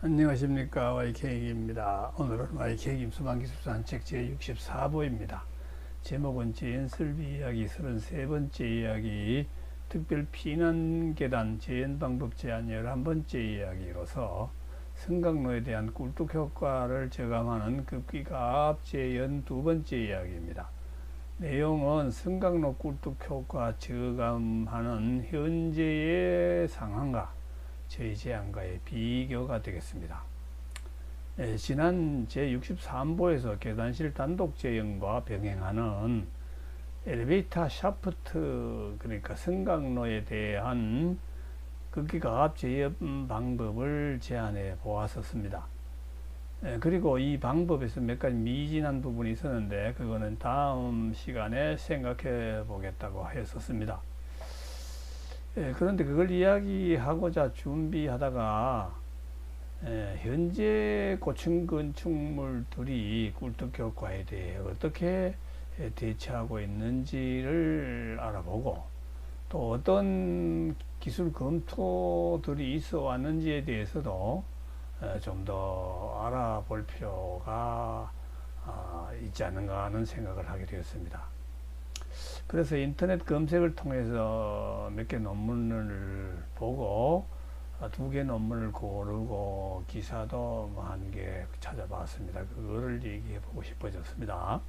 안녕하십니까. YK입니다. 오늘은 YK 김수방기술사 한책 제64부입니다. 제목은 재연설비 이야기 33번째 이야기 특별 피난계단 재연방법 제안 11번째 이야기로서 승강로에 대한 꿀뚝효과를 저감하는 급기갑 재연 2번째 이야기입니다. 내용은 승강로 꿀뚝효과 저감하는 현재의 상황과 저희 제안과의 비교가 되겠습니다. 지난 제63부에서 계단실 단독 제형과 병행하는 엘리베이터 샤프트, 그러니까 승강로에 대한 극기가압 제연 방법을 제안해 보았었습니다. 그리고 이 방법에서 몇 가지 미진한 부분이 있었는데 그거는 다음 시간에 생각해 보겠다고 했었습니다. 그런데 그걸 이야기하고자 준비하다가 현재 고층 건축물들이 꿀뚝효과에 대해 어떻게 대처하고 있는지를 알아보고 또 어떤 기술 검토들이 있어 왔는지에 대해서도 좀 더 알아볼 필요가 있지 않는가 하는 생각을 하게 되었습니다. 그래서 인터넷 검색을 통해서 몇 개 논문을 보고 2개 논문을 고르고 기사도 한 개 찾아봤습니다. 그거를 얘기해 보고 싶어졌습니다.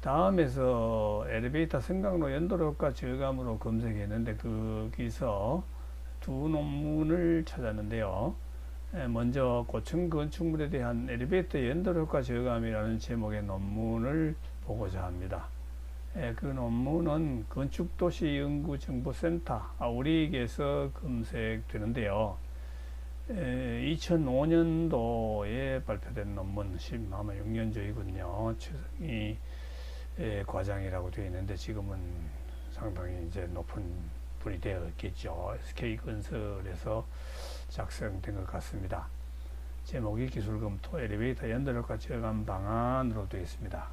다음에서 엘리베이터 승강로 연도로 효과 저감으로 검색했는데 거기서 2 논문을 찾았는데요. 먼저 고층 건축물에 대한 엘리베이터 연도로 효과 저감이라는 제목의 논문을 보고자 합니다. 그 논문은 건축도시연구정보센터 아우릭에서 검색되는데요. 2005년도에 발표된 논문, 아마 6년 전이군요. 최승희 과장이라고 되어 있는데 지금은 상당히 이제 높은 분이 되었겠죠. SK건설에서 작성된 것 같습니다. 제목이 기술검토 엘리베이터 연도효과 저감 방안으로 되어 있습니다.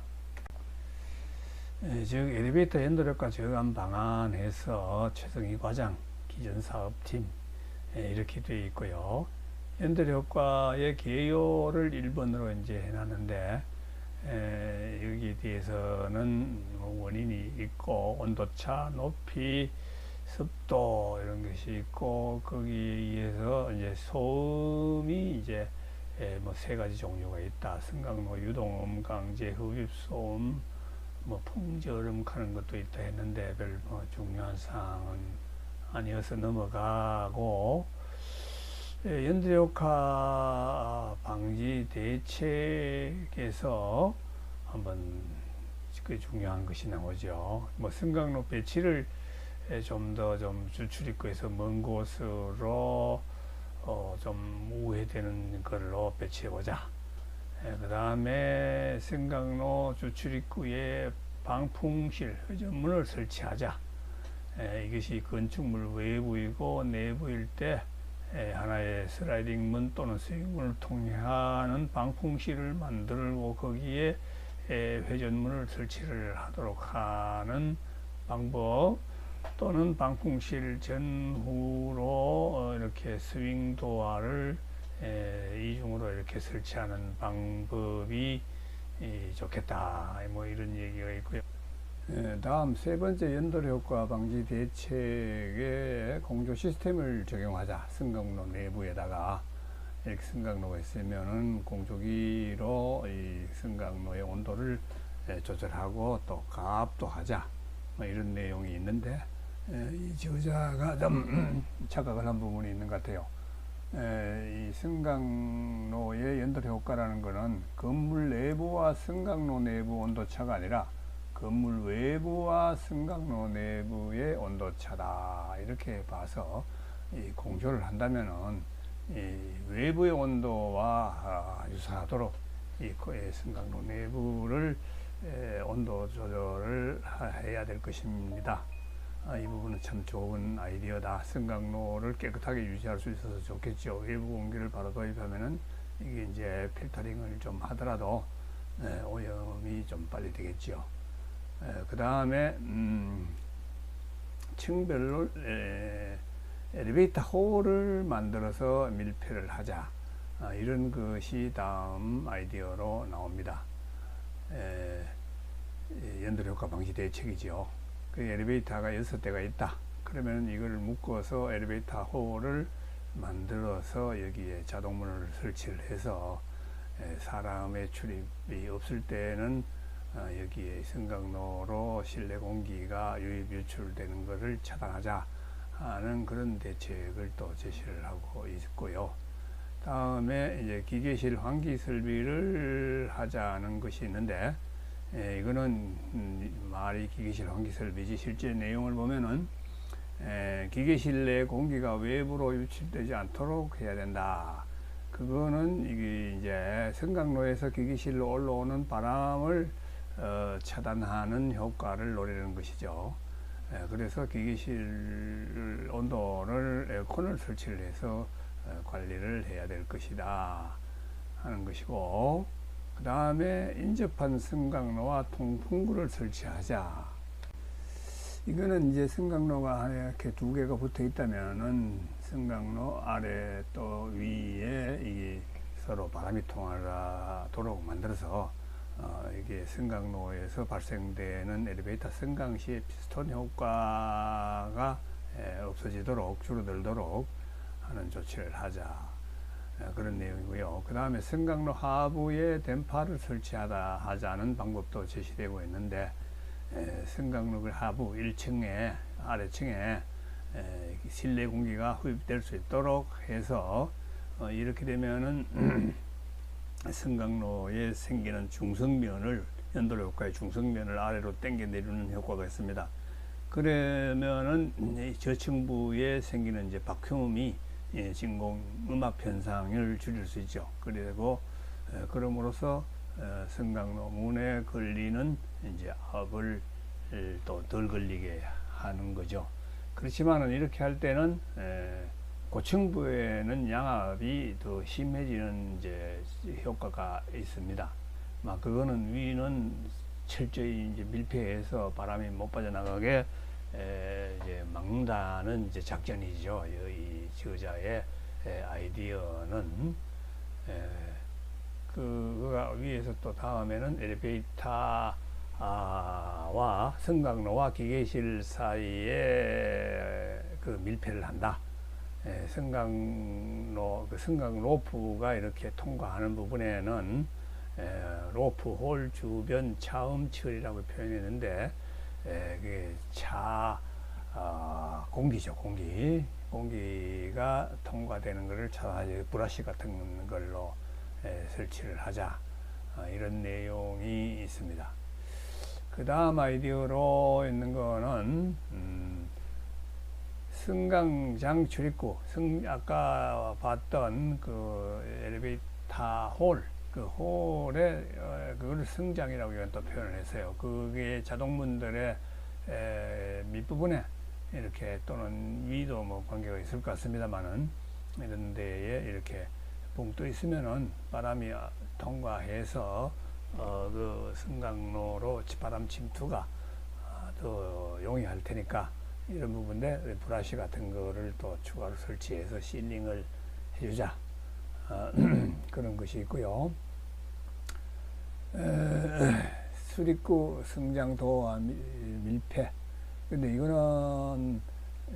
즉 엘리베이터 연도효과 저감 방안에서 최승희 과장 기존사업팀 이렇게 되어 있고요. 연도효과의 개요를 1번으로 이제 해놨는데 여기에 대해서는 원인이 있고 온도차, 높이, 습도 이런 것이 있고 거기에 의해서 이제 소음이 이제 뭐 3가지 종류가 있다. 승강로 유동음, 강제 흡입 소음, 뭐 풍절음 하는 것도 있다 했는데 별 뭐 중요한 사항은 아니어서 넘어가고, 연도효과 방지 대책에서 한번 그 중요한 것이 나오죠. 뭐 승강로 배치를 좀 더 출출입구에서 먼 곳으로 좀 우회되는 걸로 배치해보자. 그 다음에 승강로 주출입구에 방풍실, 회전문을 설치하자. 이것이 건축물 외부이고 내부일 때 하나의 슬라이딩 문 또는 스윙문을 통하는 방풍실을 만들고 거기에 회전문을 설치를 하도록 하는 방법, 또는 방풍실 전후로 이렇게 스윙 도어를 이중으로 이렇게 설치하는 방법이 좋겠다. 뭐 이런 얘기가 있고요. 다음 3번째 연도효과 방지 대책에 공조 시스템을 적용하자. 승강로 내부에다가 이렇게 승강로가 있으면은 공조기로 이 승강로의 온도를 조절하고 또 가압도 하자. 뭐 이런 내용이 있는데 이 저자가 좀 착각을 한 부분이 있는 것 같아요. 이 승강로의 연도효과라는 것은 건물 내부와 승강로 내부 온도차가 아니라 건물 외부와 승강로 내부의 온도차다. 이렇게 봐서 이 공조를 한다면은 이 외부의 온도와 유사하도록 이 승강로 내부를 온도 조절을 해야 될 것입니다. 이 부분은 참 좋은 아이디어다. 승강로를 깨끗하게 유지할 수 있어서 좋겠죠. 외부 공기를 바로 도입하면은 이게 이제 필터링을 좀 하더라도 오염이 좀 빨리 되겠죠. 그 다음에 층별로 엘리베이터 홀을 만들어서 밀폐를 하자. 이런 것이 다음 아이디어로 나옵니다. 연돌 효과 방지 대책이죠. 그 엘리베이터가 6대가 있다. 그러면 이걸 묶어서 엘리베이터 홀을 만들어서 여기에 자동문을 설치를 해서 사람의 출입이 없을 때는 여기에 승강로로 실내 공기가 유입 유출되는 것을 차단하자 하는 그런 대책을 또 제시를 하고 있고요. 다음에 이제 기계실 환기 설비를 하자는 것이 있는데, 이거는 말이 기계실 환기 설비지 실제 내용을 보면은 기계실 내 공기가 외부로 유출되지 않도록 해야 된다. 그거는 이게 이제 승강로에서 기계실로 올라오는 바람을 차단하는 효과를 노리는 것이죠. 그래서 기계실 온도를 에어컨을 설치를 해서 관리를 해야 될 것이다 하는 것이고, 그 다음에 인접한 승강로와 통풍구를 설치하자. 이거는 이제 승강로가 이렇게 두 개가 붙어 있다면은 승강로 아래 또 위에 이게 서로 바람이 통하도록 만들어서 이게 승강로에서 발생되는 엘리베이터 승강 시의 피스톤 효과가 없어지도록, 줄어들도록 하는 조치를 하자, 그런 내용이고요. 그 다음에 승강로 하부에 댐퍼를 설치하자는 방법도 제시되고 있는데, 승강로 하부 1층에 아래층에 실내 공기가 흡입될 수 있도록 해서 이렇게 되면은 승강로에 생기는 중성면을, 연돌 효과의 중성면을 아래로 당겨 내리는 효과가 있습니다. 그러면은 저층부에 생기는 이제 바큐음이 진공 음압 현상을 줄일 수 있죠. 그리고 그럼으로써 승강로 문에 걸리는 이제 압을 또 덜 걸리게 하는 거죠. 그렇지만은 이렇게 할 때는 고층부에는 양압이 더 심해지는 이제 효과가 있습니다. 그거는 위는 철저히 이제 밀폐해서 바람이 못 빠져나가게 이제 막는다는 이제 작전이죠. 이 저자의 아이디어는 그가 위에서 또 다음에는 엘리베이터와 승강로와 기계실 사이에 그 밀폐를 한다. 승강 로프가 이렇게 통과하는 부분에는 로프 홀 주변 차음 처리라고 표현했는데, 그게 공기죠. 공기가 통과되는 것을 차단하지, 브러쉬 같은 걸로 설치를 하자, 이런 내용이 있습니다. 그 다음 아이디어로 있는 거는 승강장 출입구, 아까 봤던 그 엘리베이터 홀, 그 홀에 그걸 승장이라고 또 표현을 했어요. 그게 자동문들의 밑부분에 이렇게, 또는 위도 뭐 관계가 있을 것 같습니다만은, 이런 데에 이렇게 붕 떠 있으면은 바람이 통과해서 그 승강로로 바람 침투가 더 용이할 테니까, 이런 부분에 브러쉬 같은 거를 또 추가로 설치해서 실링을 해주자, 그런 것이 있고요. 출입구 승장도와 밀폐. 근데 이거는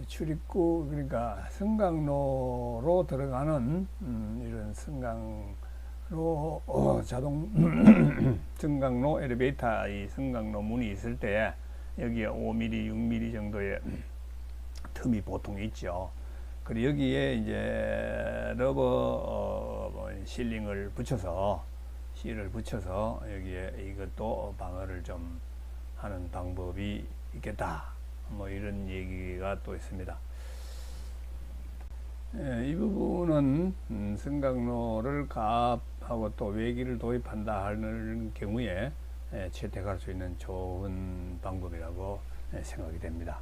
출입구, 그러니까 승강로로 들어가는 이런 승강로 승강로 엘리베이터 이 승강로 문이 있을 때 여기에 5mm, 6mm 정도의 틈이 보통 있죠. 그리고 여기에 이제 러버 실링을 붙여서, 실을 붙여서 여기에 이것도 방어를 좀 하는 방법이 있겠다, 뭐 이런 얘기가 또 있습니다. 이 부분은 승강로를 가압하고 또 외기를 도입한다 하는 경우에 채택할 수 있는 좋은 방법이라고 생각이 됩니다.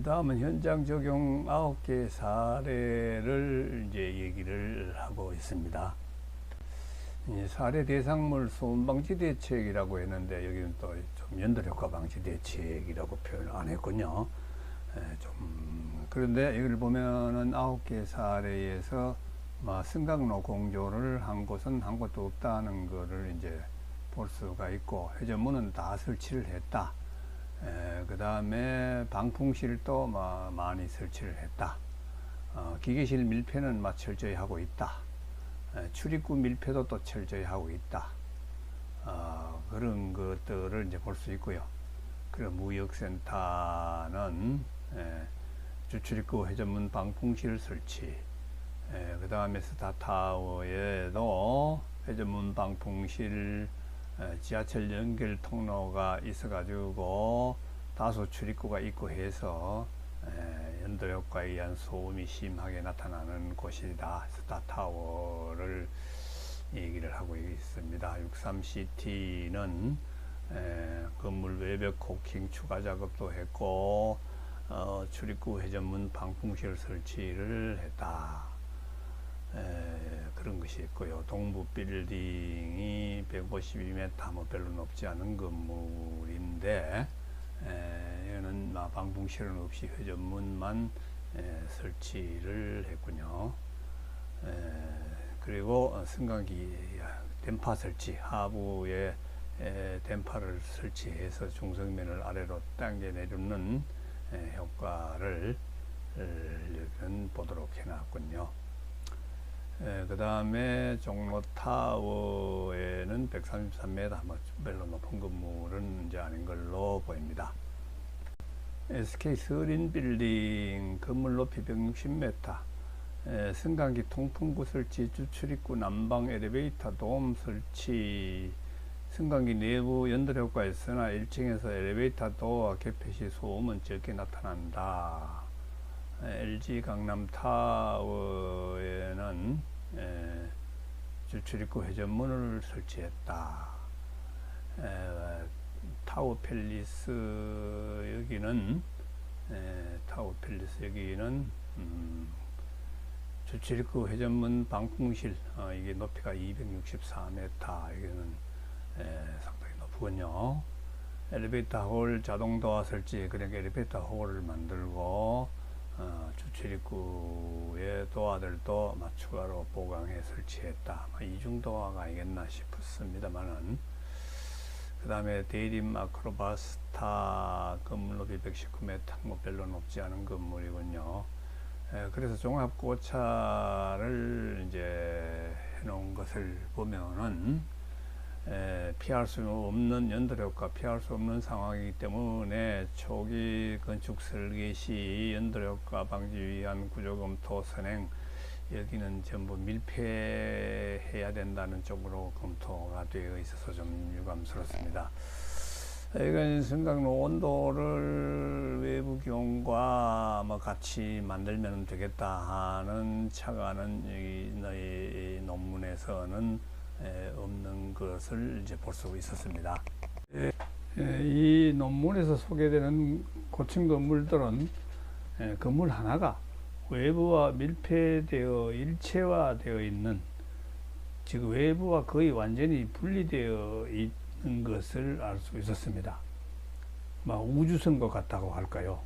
다음은 현장 적용 9개 사례를 이제 얘기를 하고 있습니다. 사례 대상물 소음 방지 대책이라고 했는데, 여기는 또 좀 연돌 효과 방지 대책이라고 표현을 안 했군요. 그런데 이걸 보면은 9개 사례에서 승강로 공조를 한 곳은 한 곳도 없다는 것을 이제 볼 수가 있고, 회전문은 다 설치를 했다. 그 다음에 방풍실도 많이 설치를 했다. 기계실 밀폐는 철저히 하고 있다. 출입구 밀폐도 또 철저히 하고 있다. 그런 것들을 이제 볼 수 있고요. 그리고 무역센터는 주출입구 회전문 방풍실 설치, 그 다음에 스타타워에도 회전문 방풍실, 지하철 연결 통로가 있어 가지고 다소 출입구가 있고 해서 연도 효과에 의한 소음이 심하게 나타나는 곳이다. 스타타워를 얘기를 하고 있습니다. 63CT는 건물 외벽 코킹 추가 작업도 했고, 출입구 회전문 방풍실 설치를 했다. 그런 것이 있고요. 동부 빌딩이 152m, 별로 높지 않은 건물인데, 이거는 방풍실은 없이 회전문만 설치를 했군요. 그리고 승강기 댐파 설치, 하부에 댐파를 설치해서 중성면을 아래로 당겨 내리는 효과를 여기는 보도록 해놨군요. 그 다음에 종로타워에는 133m, 별로 높은 건물은 이제 아닌 걸로 보입니다. SK 서린빌딩 건물 높이 160m, 승강기 통풍구 설치, 주출입구 난방 엘리베이터 도움 설치, 승강기 내부 연돌 효과 있으나 1층에서 엘리베이터 도어 개폐 시 소음은 적게 나타난다. LG 강남 타워에는 주출입구 회전문을 설치했다. 타워 팰리스 여기는 주출입구 회전문 방풍실, 이게 높이가 264m, 이게는 상당히 높군요. 엘리베이터 홀 자동 도어 설치, 그러니까 엘리베이터 홀을 만들고 주출입구의 도어들도 추가로 보강해 설치했다. 이중 도어가 아니겠나 싶습니다만은. 그 다음에 대림 아크로바스타 건물 높이 119m, 별로 높지 않은 건물이군요. 그래서 종합고차를 이제 해놓은 것을 보면은 피할 수 없는 연돌 효과, 피할 수 없는 상황이기 때문에 초기 건축 설계 시 연돌 효과 방지 위한 구조 검토 선행, 여기는 전부 밀폐해야 된다는 쪽으로 검토가 되어 있어서 좀 유감스럽습니다. 이건 승강로 온도를 외부 기온과 같이 만들면 되겠다 하는 차가는 이 논문에서는 없는 것을 이제 볼 수 있었습니다. 이 논문에서 소개되는 고층 건물들은 건물 하나가 외부와 밀폐되어 일체화되어 있는, 즉 외부와 거의 완전히 분리되어 있는 것을 알 수 있었습니다. 우주선과 같다고 할까요?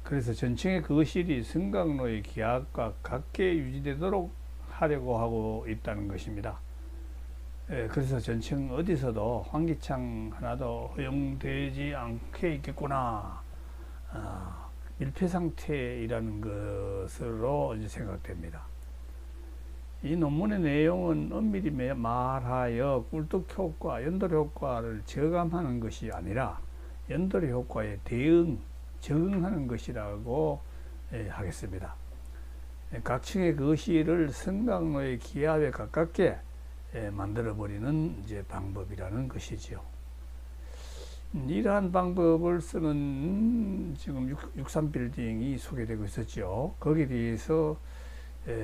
그래서 전층의 거실이 승강로의 기압과 같게 유지되도록 하려고 하고 있다는 것입니다. 그래서 전층 어디서도 환기창 하나도 허용되지 않게 있겠구나, 밀폐 상태이라는 것으로 이제 생각됩니다. 이 논문의 내용은 엄밀히 말하여 꿀떡 효과, 연돌 효과를 저감하는 것이 아니라 연돌 효과에 적응하는 것이라고 하겠습니다. 각 층의 거실을 승강로의 기압에 가깝게 만들어 버리는 이제 방법이라는 것이지요. 이러한 방법을 쓰는 지금 63빌딩이 소개되고 있었죠. 거기에 대해서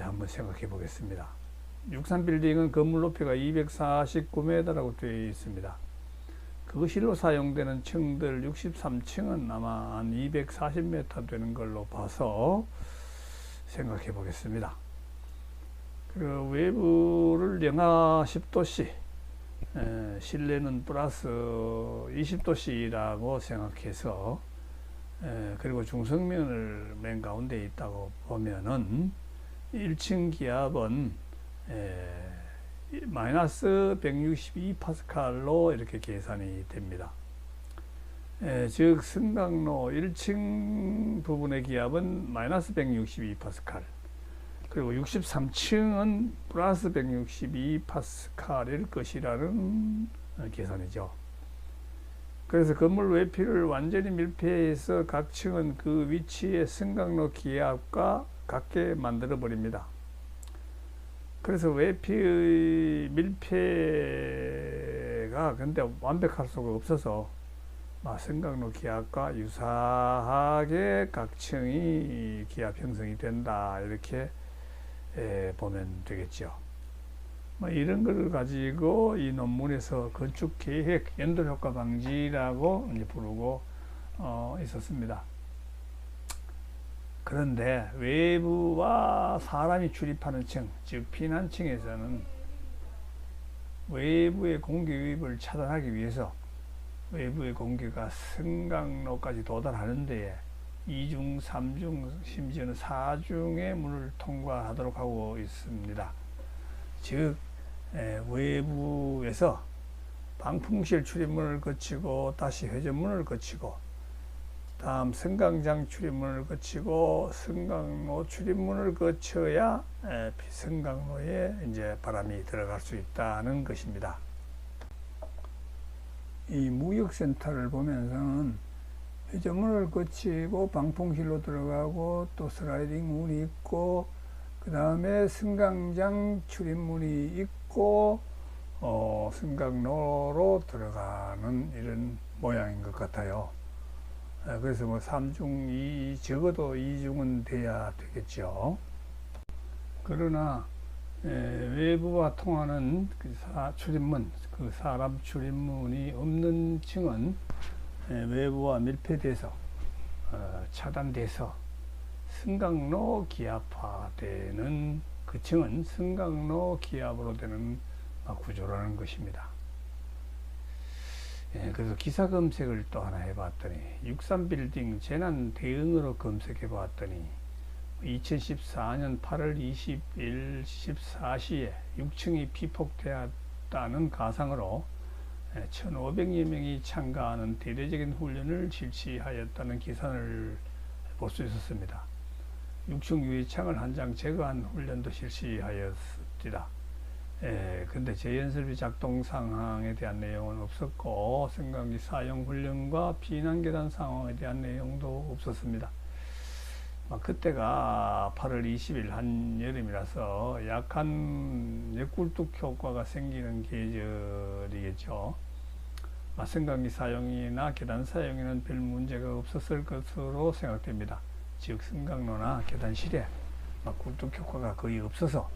한번 생각해 보겠습니다. 63빌딩은 건물 높이가 249m라고 되어 있습니다. 거실로 사용되는 층들 63층은 아마 한 240m 되는 걸로 봐서 생각해 보겠습니다. 그 외부를 영하 10도씨, 실내는 플러스 20도씨라고 생각해서, 그리고 중성면을 맨 가운데 있다고 보면은 1층 기압은 마이너스 162파스칼로 이렇게 계산이 됩니다. 즉 승강로 1층 부분의 기압은 마이너스 162파스칼, 그리고 63층은 플러스 162파스칼일 것이라는 계산이죠. 그래서 건물 외피를 완전히 밀폐해서 각 층은 그 위치의 승강로 기압과 같게 만들어 버립니다. 그래서 외피의 밀폐가 근데 완벽할 수가 없어서 승강로 기압과 유사하게 각 층이 기압 형성이 된다, 이렇게 보면 되겠죠. 이런 걸 가지고 이 논문에서 건축 계획 연돌 효과 방지라고 이제 부르고 있었습니다. 그런데 외부와 사람이 출입하는 층, 즉 피난층에서는 외부의 공기 유입을 차단하기 위해서 외부의 공기가 승강로까지 도달하는 데에 2중, 3중, 심지어는 4중의 문을 통과하도록 하고 있습니다. 즉 외부에서 방풍실 출입문을 거치고 다시 회전문을 거치고 다음 승강장 출입문을 거치고 승강로 출입문을 거쳐야 승강로에 이제 바람이 들어갈 수 있다는 것입니다. 이 무역센터를 보면서는 회전문을 거치고 방풍실로 들어가고 또 슬라이딩 문이 있고 그 다음에 승강장 출입문이 있고 승강로로 들어가는 이런 모양인 것 같아요. 그래서 3중, 적어도 2중은 돼야 되겠죠. 그러나 외부와 통하는 출입문, 그 사람 출입문이 없는 층은 외부와 밀폐돼서 차단돼서 승강로 기압화되는, 그 층은 승강로 기압으로 되는 구조라는 것입니다. 그래서 기사 검색을 또 하나 해봤더니 63빌딩 재난 대응으로 검색해 봤더니 2014년 8월 20일 14시에 6층이 피폭되었다는 가상으로 1,500여 명이 참가하는 대대적인 훈련을 실시하였다는 기사를 볼 수 있었습니다. 6층 유리창을 한 장 제거한 훈련도 실시하였습니다. 근데 재연설비 작동 상황에 대한 내용은 없었고 승강기 사용 훈련과 피난 계단 상황에 대한 내용도 없었습니다. 그때가 8월 20일 한여름이라서 약한 꿀뚝 효과가 생기는 계절이겠죠. 승강기 사용이나 계단 사용에는 별 문제가 없었을 것으로 생각됩니다. 즉 승강로나 계단실에 꿀뚝 효과가 거의 없어서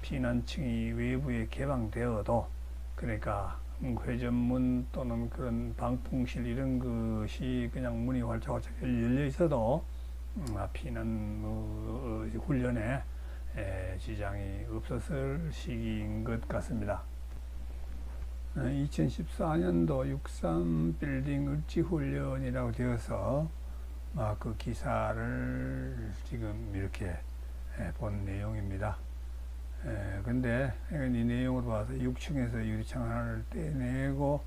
피난층이 외부에 개방되어도, 그러니까 회전문 또는 그런 방풍실 이런 것이 그냥 문이 활짝활짝 열려 있어도 피난 훈련에 지장이 없었을 시기인 것 같습니다. 2014년도 63빌딩 을지훈련이라고 되어서 그 기사를 지금 이렇게 본 내용입니다. 근데 이 내용을 봐서 6층에서 유리창 하나를 떼내고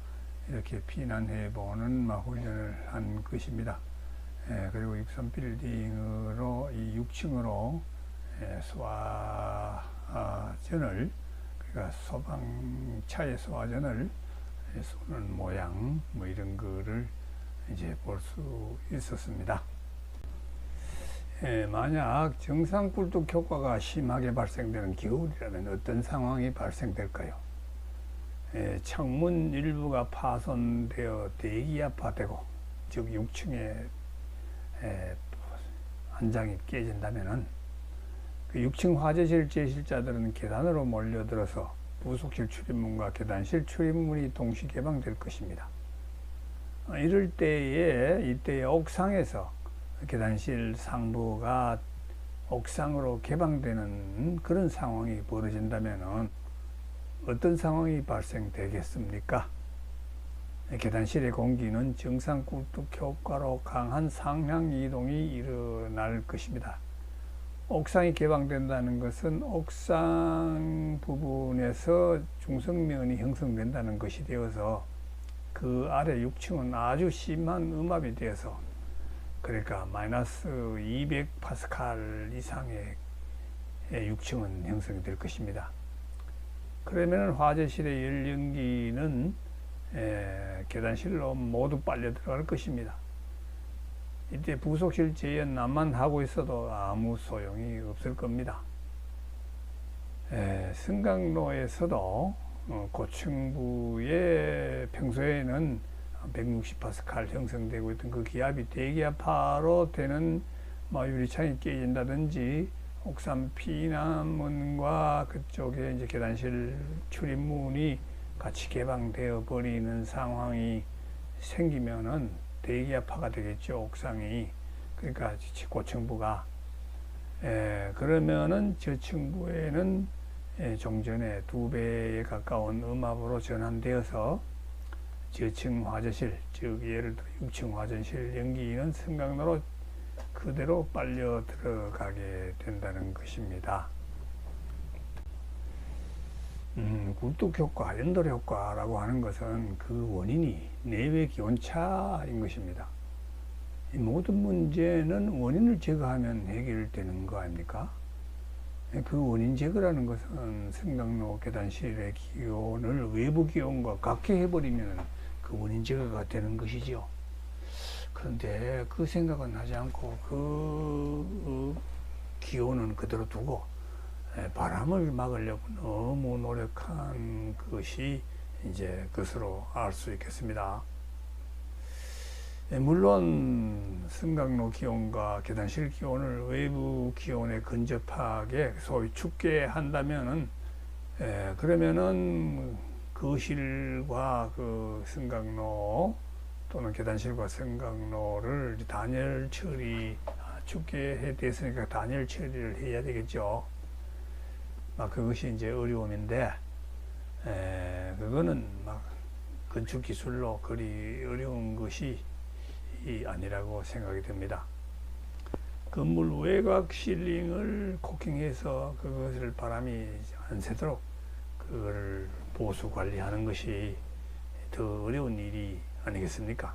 이렇게 피난해보는 훈련을 한 것입니다. 그리고 63빌딩으로 이 6층으로 소화전을, 그러니까 소방차의 소화전을 쏘는 모양 이런 거를 이제 볼 수 있었습니다. 만약 정상 꿀뚝 효과가 심하게 발생되는 겨울이라면 어떤 상황이 발생될까요? 창문 일부가 파손되어 대기압화되고, 즉 6층에 한 장이 깨진다면은 그 6층 화재실 제실자들은 계단으로 몰려들어서 부속실 출입문과 계단실 출입문이 동시 개방될 것입니다. 이럴 때에 이때에 옥상에서 계단실 상부가 옥상으로 개방되는 그런 상황이 벌어진다면 어떤 상황이 발생되겠습니까? 계단실의 공기는 정상 꿀뚝 효과로 강한 상향 이동이 일어날 것입니다. 옥상이 개방된다는 것은 옥상 부분에서 중성면이 형성된다는 것이 되어서 그 아래 6층은 아주 심한 음압이 되어서, 그러니까 마이너스 200파스칼 이상의 6층은 형성이 될 것입니다. 그러면 화재실의 열연기는 계단실로 모두 빨려 들어갈 것입니다. 이때 부속실 재연만 하고 있어도 아무 소용이 없을 겁니다. 승강로에서도 고층부에 평소에는 160파스칼 형성되고 있던 그 기압이 대기압하로 되는 유리창이 깨진다든지 옥상 피난문과 그쪽에 이제 계단실 출입문이 같이 개방되어 버리는 상황이 생기면은 대기압파가 되겠죠, 옥상이. 그러니까 고층부가. 그러면은 저층부에는 종전에 2배에 가까운 음압으로 전환되어서 저층 화재실, 즉 예를 들어 6층 화재실 연기는 승강로로 그대로 빨려 들어가게 된다는 것입니다. 굴뚝 효과, 연돌 효과라고 하는 것은 그 원인이 내외 기온차인 것입니다. 이 모든 문제는 원인을 제거하면 해결되는 거 아닙니까? 그 원인 제거라는 것은 승강로 계단실의 기온을 외부 기온과 같게 해버리면 그 원인 제거가 되는 것이죠. 그런데 그 생각은 하지 않고 그 기온은 그대로 두고 바람을 막으려고 너무 노력한 것이 이제 그것으로 알 수 있겠습니다. 물론 승강로 기온과 계단실 기온을 외부 기온에 근접하게 소위 춥게 한다면은 그러면은 거실과 그 승강로 또는 계단실과 승강로를 단열 처리, 춥게 됐으니까 단열 처리를 해야 되겠죠. 그것이 이제 어려움인데, 그거는 건축 기술로 그리 어려운 것이 아니라고 생각이 됩니다. 건물 외곽 실링을 코킹해서 그것을 바람이 안 새도록 그걸 보수 관리하는 것이 더 어려운 일이 아니겠습니까?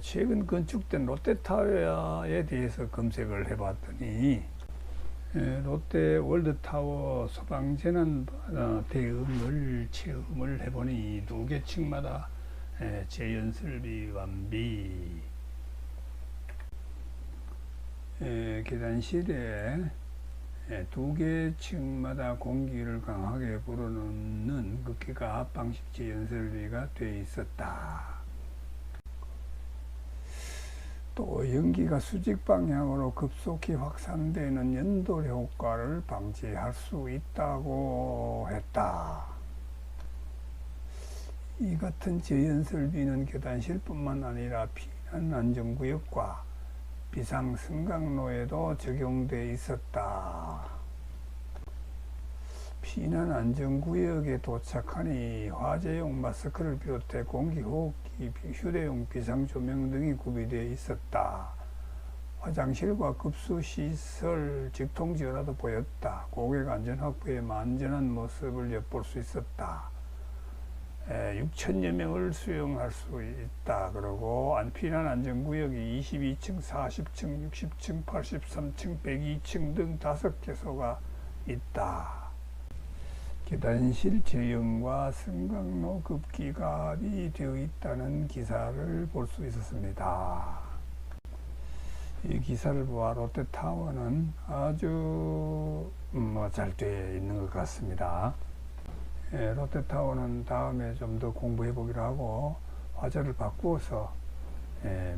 최근 건축된 롯데타워에 대해서 검색을 해봤더니 롯데 월드타워 소방재난 대응을 체험을 해보니 2개 층마다 재연설비 완비, 계단실에 2개 층마다 공기를 강하게 불어넣는 극기가압 방식 재연설비가 되어 있었다. 또 연기가 수직 방향으로 급속히 확산되는 연돌 효과를 방지할 수 있다고 했다. 이 같은 재연설비는 계단실뿐만 아니라 피난 안전구역과 비상 승강로에도 적용돼 있었다. 피난 안전구역에 도착하니 화재용 마스크를 비롯해 공기호흡기, 휴대용 비상조명 등이 구비되어 있었다. 화장실과 급수시설, 직통지어라도 보였다. 고객 안전 확보에 만전한 모습을 엿볼 수 있었다. 6천여 명을 수용할 수 있다. 그리고 피난 안전구역이 22층, 40층, 60층, 83층, 102층 등 5개소가 있다. 계단실 제형과 승강로 급기가압이 되어 있다는 기사를 볼 수 있었습니다. 이 기사를 보아 롯데타워는 아주 잘 되어 있는 것 같습니다. 롯데타워는 다음에 좀 더 공부해 보기로 하고 화제를 바꾸어서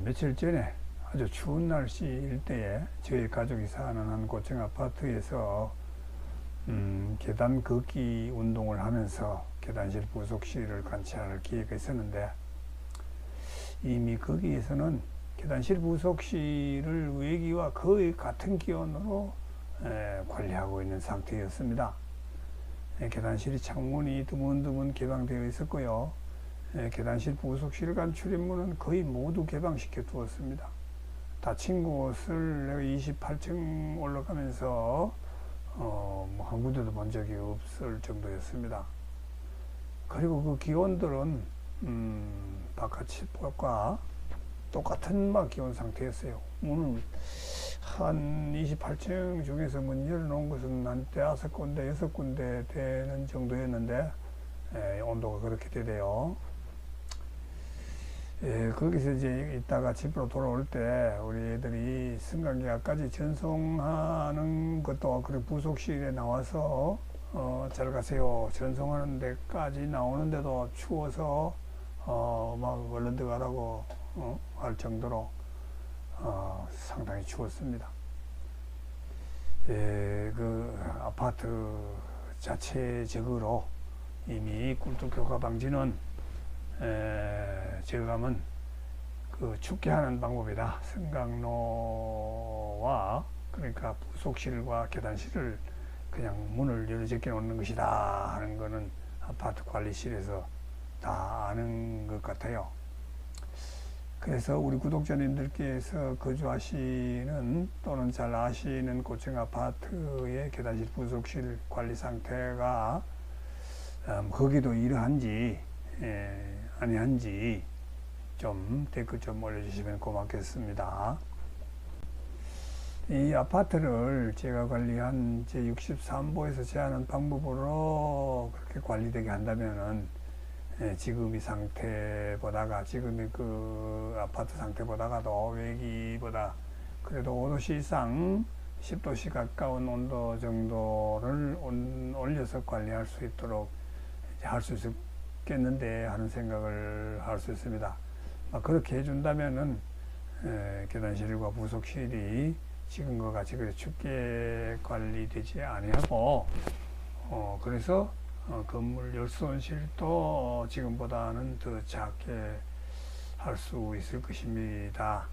며칠 전에 아주 추운 날씨일 때에 저희 가족이 사는 한 고층 아파트에서 계단 걷기 운동을 하면서 계단실 부속실을 관찰할 기회가 있었는데, 이미 거기에서는 계단실 부속실을 외기와 거의 같은 기온으로 관리하고 있는 상태였습니다. 계단실이 창문이 드문드문 개방되어 있었고요. 계단실 부속실 간 출입문은 거의 모두 개방시켜 두었습니다. 다친 곳을 내가 28층 올라가면서 뭐 한 군데도 본 적이 없을 정도였습니다. 그리고 그 기온들은 바깥과 똑같은 막 기온 상태였어요. 문을 한 28층 중에서 문 열어놓은 것은 한 5군데, 6군데 되는 정도였는데 온도가 그렇게 되대요. 거기서 이제 이따가 집으로 돌아올 때 우리 애들이 승강기까지 전송하는 것도 그리고 부속실에 나와서 잘 가세요. 전송하는 데까지 나오는데도 추워서 막 얼른 들어가라고 할 정도로 상당히 추웠습니다. 그 아파트 자체적으로 이미 꿀뚝효과 방지는 제어감은 그 춥게 하는 방법이다. 승강로와 그러니까 부속실과 계단실을 그냥 문을 열어제껴 놓는 것이다 하는 거는 아파트 관리실에서 다 아는 것 같아요. 그래서 우리 구독자님들께서 거주하시는 또는 잘 아시는 고층 아파트의 계단실 부속실 관리 상태가 거기도 이러한지 아니한지 좀 댓글 좀 올려주시면 고맙겠습니다. 이 아파트를 제가 관리한 제 63호에서 제안한 방법으로 그렇게 관리되게 한다면은 지금의 상태보다가 지금의 그 아파트 상태보다가도 외기보다 그래도 5도씨 이상 10도씨 가까운 온도 정도를 올려서 관리할 수 있도록 할 수 있겠는데 하는 생각을 할 수 있습니다. 그렇게 해준다면은 계단실과 부속실이 지금과 같이 그렇게 춥게 관리되지 아니하고 그래서 건물 열손실도 지금보다는 더 작게 할 수 있을 것입니다.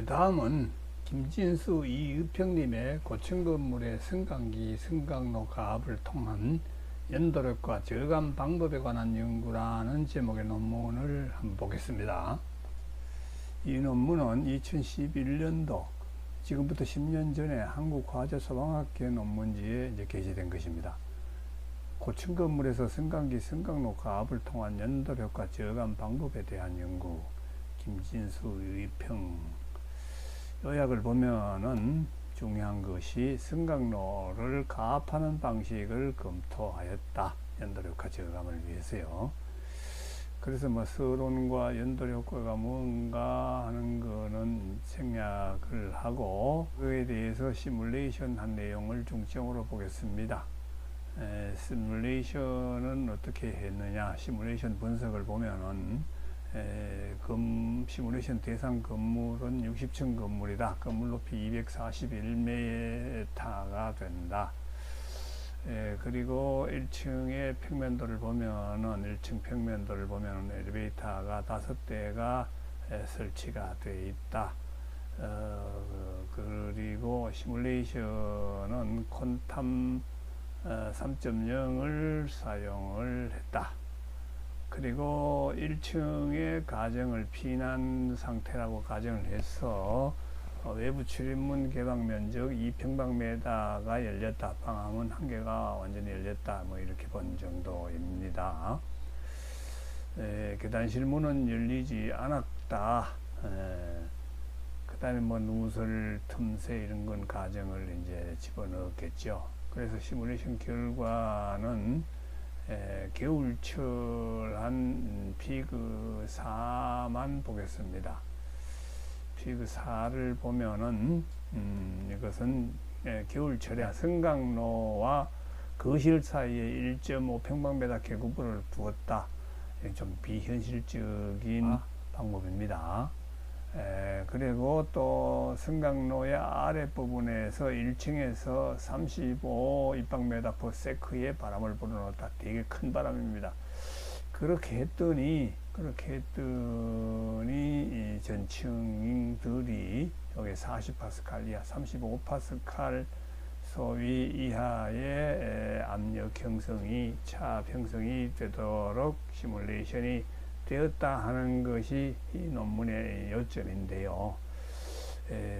다음은 김진수 이의평님의 고층 건물의 승강기 승강로 가압을 통한 연도력과 저감 방법에 관한 연구라는 제목의 논문을 한번 보겠습니다. 이 논문은 2011년도 지금부터 10년 전에 한국과제소방학회 논문지에 이제 게시된 것입니다. 고층 건물에서 승강기 승강로 가압을 통한 연도력과 저감 방법에 대한 연구, 김진수 의평. 요약을 보면은 중요한 것이 승강로를 가압하는 방식을 검토하였다. 연도력과 저감을 위해서요. 그래서 뭐 서론과 연도력과 뭔가 하는 거는 생략을 하고 그에 대해서 시뮬레이션 한 내용을 중점으로 보겠습니다. 시뮬레이션은 어떻게 했느냐? 시뮬레이션 분석을 보면은 시뮬레이션 대상 건물은 60층 건물이다. 건물 높이 241m가 된다. 그리고 1층의 평면도를 보면은 1층 평면도를 보면은 엘리베이터가 5대가 설치가 되어 있다. 그리고 시뮬레이션은 콘탐 3.0을 사용을 했다. 그리고 1층의 가정을 피난 상태라고 가정을 해서 외부 출입문 개방 면적 2평방미터가 열렸다. 방화문 1개가 완전히 열렸다. 뭐 이렇게 본 정도입니다. 계단실 문은 열리지 않았다. 그 다음에 뭐 누설, 틈새 이런 건 가정을 이제 집어넣었겠죠. 그래서 시뮬레이션 결과는 겨울철 한 피그 4만 보겠습니다. 피그 4를 보면은 이것은 겨울철에 승강로와 거실 사이에 1.5평방미터 계급부를 두었다. 좀 비현실적인 방법입니다. 그리고 또 승강로의 아랫부분에서 1층에서 35 입방미터/세크의 바람을 불어넣었다. 되게 큰 바람입니다. 그렇게 했더니 이 전층들이 여기 40파스칼 이하 35파스칼 소위 이하의 압력 형성이 차압 형성이 되도록 시뮬레이션이 되었다 하는 것이 이 논문의 요점인데요.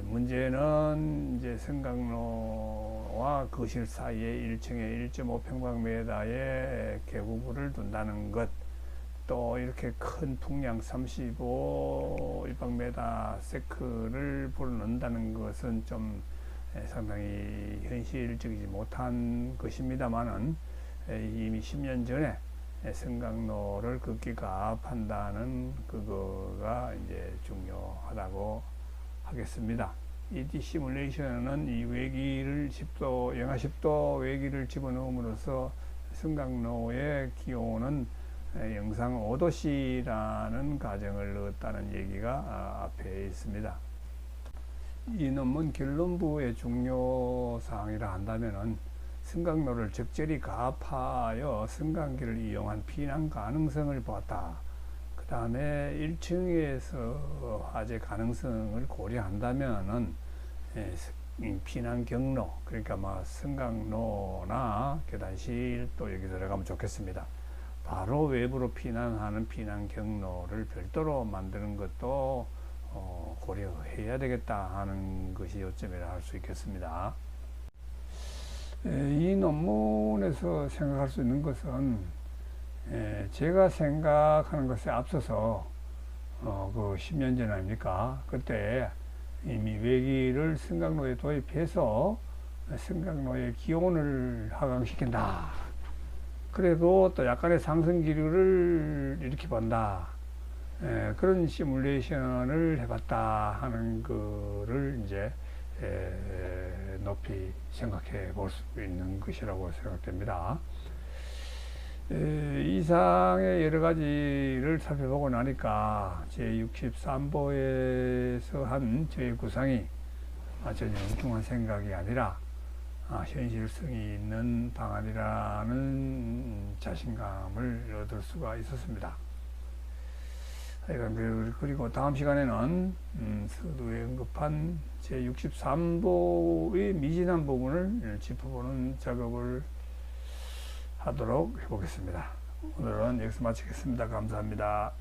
문제는 이제 승강로와 거실 사이에 1층에 1.5평방미터의 계곡을 둔다는 것, 또 이렇게 큰 풍량 35일방미터 세크를 불어넣는다는 것은 좀 상당히 현실적이지 못한 것입니다만은, 이미 10년 전에 승강로를 극기 가압한다는 그거가 이제 중요하다고 하겠습니다. ED 시뮬레이션은 이 외기를 10도, 영하 10도 외기를 집어넣음으로써 승강로의 기온은 영상 5도씨라는 가정을 넣었다는 얘기가 앞에 있습니다. 이 논문 결론부의 중요사항이라 한다면은, 승강로를 적절히 가압하여 승강기를 이용한 피난 가능성을 보았다. 그 다음에 1층에서 화재 가능성을 고려한다면은 피난 경로, 그러니까 승강로나 계단실 또 여기 들어가면 좋겠습니다. 바로 외부로 피난하는 피난 경로를 별도로 만드는 것도 고려해야 되겠다 하는 것이 요점이라 할 수 있겠습니다. 이 논문에서 생각할 수 있는 것은, 제가 생각하는 것에 앞서서 그 10년 전 아닙니까? 그때 이미 외기를 승강로에 도입해서 승강로의 기온을 하강시킨다. 그래도 또 약간의 상승 기류를 이렇게 본다. 그런 시뮬레이션을 해봤다 하는 거를 이제 높이 생각해 볼 수 있는 것이라고 생각됩니다. 이상의 여러 가지를 살펴보고 나니까 제63보에서 한 저의 구상이 전혀 엉뚱한 생각이 아니라 현실성이 있는 방안이라는 자신감을 얻을 수가 있었습니다. 그리고 다음 시간에는 서두에 언급한 제63보의 미진한 부분을 짚어보는 작업을 하도록 해보겠습니다. 오늘은 여기서 마치겠습니다. 감사합니다.